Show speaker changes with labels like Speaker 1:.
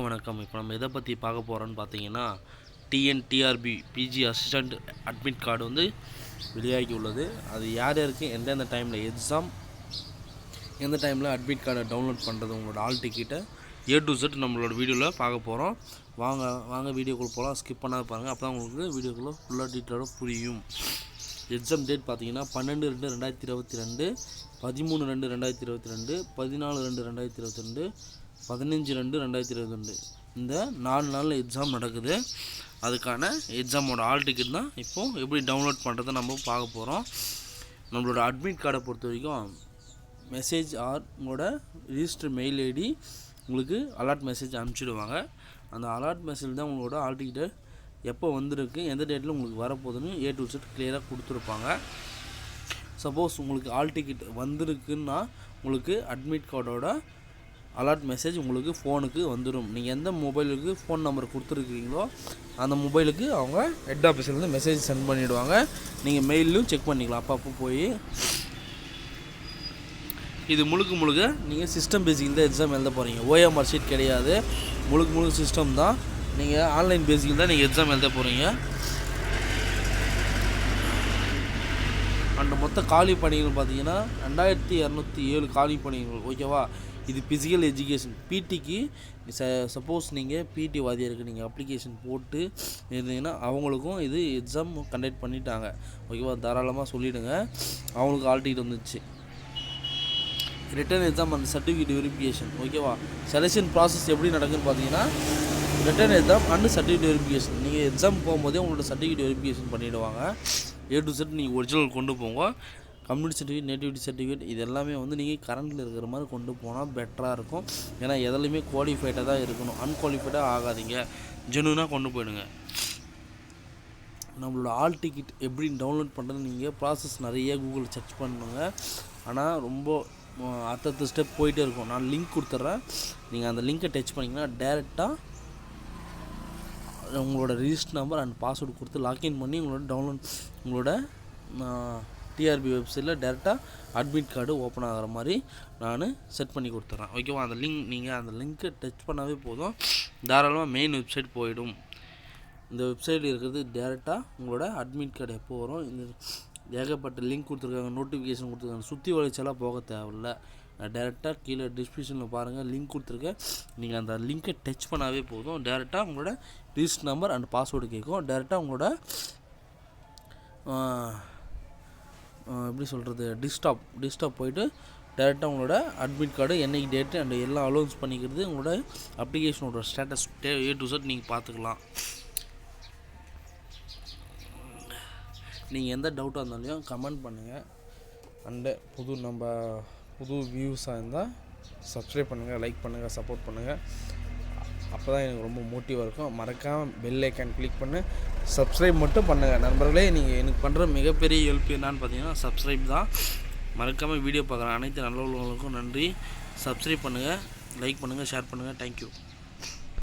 Speaker 1: வணக்கம். இப்போ நம்ம எதை பற்றி பார்க்க போகிறோன்னு பார்த்தீங்கன்னா, TNTRB PG assistant admit card வந்து வெளியாகி உள்ளது. அது யார் யாருக்கு எந்தெந்த டைமில் எக்ஸாம், எந்த டைமில் அட்மிட் கார்டை டவுன்லோட் பண்ணுறது, உங்களோட ஆல் டிக்கெட்டை A to Z நம்மளோட வீடியோவில் பார்க்க போகிறோம். வாங்க வீடியோக்குள்ளே போகலாம். ஸ்கிப் பண்ணாத பாருங்கள். அப்போ தான் உங்களுக்கு வீடியோக்குள்ளே ஃபுல்லாக டீட்டெயிலாக புரியும். எக்ஸாம் டேட் பார்த்தீங்கன்னா 12/2/2022, 13/2/2022, 14/2/2022, 15/2/2022 இந்த 4 நாளில் எக்ஸாம் நடக்குது. அதுக்கான எக்ஸாமோட ஆல் டிக்கெட் தான் இப்போது எப்படி டவுன்லோட் பண்ணுறதை நம்ம பார்க்க போகிறோம். நம்மளோட அட்மிட் கார்டை பொறுத்த வரைக்கும் மெசேஜ் ஆர் உங்களோட ரிஜிஸ்டர் மெயில் ஐடி உங்களுக்கு அலர்ட் மெசேஜ் அனுப்பிச்சிடுவாங்க. அந்த அலர்ட் மெசேஜ் தான் உங்களோட ஆல் டிக்கெட்டை எப்போ வந்திருக்கு, எந்த டேட்டில் உங்களுக்கு வரப்போகுதுன்னு A to Z கிளியராக கொடுத்துருப்பாங்க. சப்போஸ் உங்களுக்கு ஆல் டிக்கெட் வந்திருக்குன்னா உங்களுக்கு அட்மிட் கார்டோட அலர்ட் மெசேஜ் உங்களுக்கு ஃபோனுக்கு வந்துடும். நீங்கள் எந்த மொபைலுக்கு ஃபோன் நம்பர் கொடுத்துருக்கீங்களோ அந்த மொபைலுக்கு அவங்க ஹெட் ஆஃபீஸ்லேருந்து மெசேஜ் சென்ட் பண்ணிவிடுவாங்க. நீங்கள் மெயிலும் செக் பண்ணிக்கலாம் அப்பப்போ போய். இது முழுக்க நீங்கள் சிஸ்டம் பேசிக்கில் தான் எக்ஸாம் எழுத போகிறீங்க. OMR ஷீட் கிடையாது. முழுக்க சிஸ்டம் தான். நீங்கள் ஆன்லைன் பேசிக்கில் தான் நீங்கள் எக்ஸாம் எழுத போகிறீங்க. அந்த மொத்த காலி பணிகள் பார்த்தீங்கன்னா 2207 காலி பணிகள். ஓகேவா? இது ஃபிசிக்கல் எஜுகேஷன் பிடிக்கு. சப்போஸ் நீங்கள் பிடி வாதியாருக்கு நீங்கள் அப்ளிகேஷன் போட்டு இருந்தீங்கன்னா அவங்களுக்கும் இது எக்ஸாம் கண்டக்ட் பண்ணிட்டாங்க. ஓகேவா? தாராளமாக சொல்லிவிடுங்க. அவங்களுக்கு ஆல் டிக்கெட் வந்துச்சு. ரிட்டன் எக்ஸாம் அந்த சர்டிஃபிகேட் வெரிஃபிகேஷன். ஓகேவா? செலெக்ஷன் ப்ராசஸ் எப்படி நடக்குதுன்னு பார்த்தீங்கன்னா written exam and certificate verification. நீங்கள் எக்ஸாம் போகும்போதே உங்களோட சர்டிஃபிகேட் வெரிஃபிகேஷன் பண்ணிவிடுவாங்க. A to Z நீங்கள் ஒரிஜினல் கொண்டு போங்க. கம்யூனிட்டி சர்டிஃபிகேட், நேட்டிவிட்டி சர்டிஃபிகேட் இது எல்லாமே வந்து நீங்கள் கரண்டில் இருக்கிற மாதிரி கொண்டு போனால் பெட்டராக இருக்கும். ஏன்னா எதுலையுமே குவாலிஃபைடாக தான் இருக்கணும். அன்குவாலிஃபைடாக ஆகாதீங்க. ஜெனுவனாக கொண்டு போயிடுங்க. நம்மளோட ஆல் டிக்கெட் எப்படி டவுன்லோட் பண்ணுறது நீங்கள் ப்ராசஸ் நிறைய கூகுளில் சர்ச் பண்ணுங்க. ஆனால் ரொம்ப அடுத்த ஸ்டெப் போயிட்டே இருக்கும். நான் லிங்க் கொடுத்துட்றேன். நீங்கள் அந்த லிங்க்கை டச் பண்ணிங்கன்னா டேரெக்டாக உங்களோட ரிஜிஸ்டர் நம்பர் அண்ட் பாஸ்வேர்டு கொடுத்து லாக்இன் பண்ணி உங்களோட டிஆர்பி வெப்சைட்டில் டேரெக்டாக அட்மிட் கார்டு ஓப்பன் ஆகிற மாதிரி நான் செட் பண்ணி கொடுத்துட்றேன். ஓகேவா? அந்த நீங்கள் அந்த லிங்க்கை டச் பண்ணாவே போதும், தாராளமாக மெயின் வெப்சைட் போயிடும். இந்த வெப்சைட்டில் இருக்கிறது டேரெக்டாக உங்களோட அட்மிட் கார்டு எப்போ வரும். இந்த ஏகப்பட்ட லிங்க் கொடுத்துருக்காங்க, நோட்டிஃபிகேஷன் கொடுத்துருக்காங்க. சுற்றி வளைச்செல்லாம் போக தேவையில்லை. நான் டேரெக்டாக கீழே டிஸ்கிரிப்ஷனில் பாருங்கள் லிங்க் கொடுத்துருக்கேன். நீங்கள் அந்த லிங்க்கை டச் பண்ணாவே போதும், டேரெக்டாக உங்களோட ரிஜிஸ்டர் நம்பர் அண்ட் பாஸ்வேர்டு கேட்கும். டேரெக்டாக உங்களோட எப்படி சொல்கிறது டிஸ்டாப் போயிட்டு டேரெக்டாக உங்களோட அட்மிட் கார்டு என்னைக்கு டேட்டு அண்ட் எல்லாம் அலோன்ஸ் பண்ணிக்கிறது உங்களோட அப்ளிகேஷனோட ஸ்டேட்டஸ் A to Z நீங்கள் பார்த்துக்கலாம். நீங்கள் எந்த டவுட்டாக இருந்தாலும் கமெண்ட் பண்ணுங்கள். அண்டு புது வியூஸாக இருந்தால் சப்ஸ்கிரைப் பண்ணுங்கள், லைக் பண்ணுங்கள், சப்போர்ட் பண்ணுங்கள். அப்போ தான் எனக்கு ரொம்ப மோட்டிவாக இருக்கும். மறக்காமல் பெல் ஐக்கான் கிளிக் பண்ணி சப்ஸ்கிரைப் மட்டும் பண்ணுங்கள். நண்பர்களே, நீங்கள் எனக்கு பண்ணுற மிகப்பெரிய ஹெல்ப் என்னான்னு பார்த்தீங்கன்னா சப்ஸ்கிரைப் தான். மறக்காமல் வீடியோ பார்க்குற அனைத்து நல்லவர்களுக்கும் நன்றி. சப்ஸ்கிரைப் பண்ணுங்கள், லைக் பண்ணுங்கள், ஷேர் பண்ணுங்கள். தேங்க்யூ.